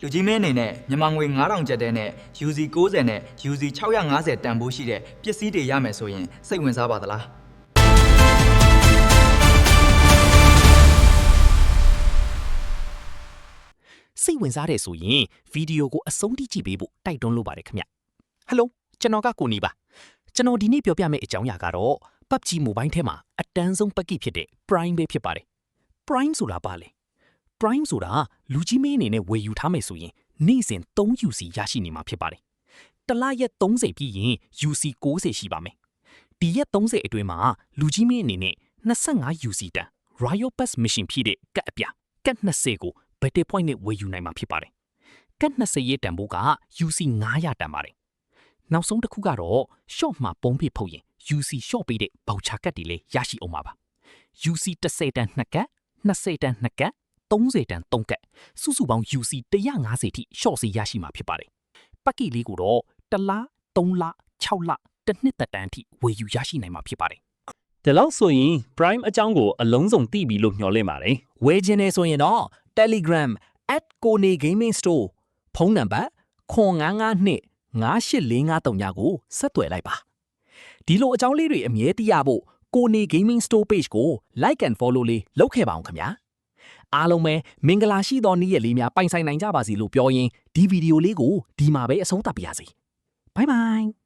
လူကြီးမင်းအနေနဲ့မြန်မာငွေ9000ကျပ်တဲ့နဲ့ UC 90နဲ့ UC 650တန်ဖိုးရှိတဲ့ပစ္စည်းတွေရမယ်ဆိုရင်စိတ်ဝင်စားပါသလားစိတ်ဝင်စားတဲ့ဆိုရင်ဗီဒီယိုကိုအဆုံးထိကြည့်ပေးဖို့တိုက်တွန်းလိုပါတယ်ခင်ဗျဟယ်လိုကျွန်တော်ကကိုနေပါကျွန်တော်ဒီနေ့ပြောပြမယ့်အကြောင်းအရာကတော့ PUBG Mobile ထဲမှာအတန်းဆုံးပက်ကစ်ဖြစ်တဲ့ Prime ပဲဖြစ်ပါတယ် Prime ဆိုတာဘာလဲ Prime ဆိုတာလူကြီးမင်းအနေနဲ့ဝယ်ယူထားမယ်ဆိုရင်နေ့စဉ် 3UC ရရှိနေမှာဖြစ်ပါတယ်တစ်လရက်30ပြီးရင် UC 90ရှိပါမယ်ဒီရက်30အတွင်းမှာလူကြီးမင်းအနေနဲ့ 25UC တန် Royal Pass Mission ဖြည့်တဲ့ကတ်အပြကတ်20ကိုBattle Point နဲ့ဝယ်ယူနိုင်မှာဖြစ်ပါတယ်ကတ်20ရဲ့တန်ဖိုးက UC 900တန်ပါတယ်နောက်ဆုံးတစ်ခုကတော့ short မှာပုံးဖိဖုတ်ရင် UC short ပေးတဲ့ voucher ကတ်တွေလည်းရရှိအောင်ပါ UC 10တန်2ကတ်20တန်2ကတ်30တန်3ကတ်စုစုပေါင်း UC 150ထိ short စီရရှိမှာဖြစ်ပါတယ်ပက်ကီလေးကိုတော့1လ3လ6လတစ်နှစ်သက်တမ်းအထိဝယ်ယူရရှိနိုင်မှာဖြစ်ပါတယ်ဒီလောက်ဆိုရင် Prime အကြောင်းကိုအလုံးစုံသိပြီလို့မျှော်လင့်ပါတယ်ဝယ်ခြင်းနေဆိုရင်တော့ Telegram @konegaming store ဖုန်းနံပါတ်0952 98453ကိုဆက်သွယ်လိုက်ပါဒီလိုအကြောင်းလေးတွေအမြဲတည်ရဖို့ကိုနေ Gaming Store Page ကို Like and Follow လေးလုပ်ခဲ့ပါအောင်ခင်ဗျာအားလုံးပဲမင်္ဂလာရှိသောနေ့ရက်လေးများပိုင်ဆိုင်နိုင်ကြပါစေလို့ပြောရင်းဒီဗီဒီယိုလေးကိုဒီမှာပဲအဆုံးသတ်ပါရစေ Bye bye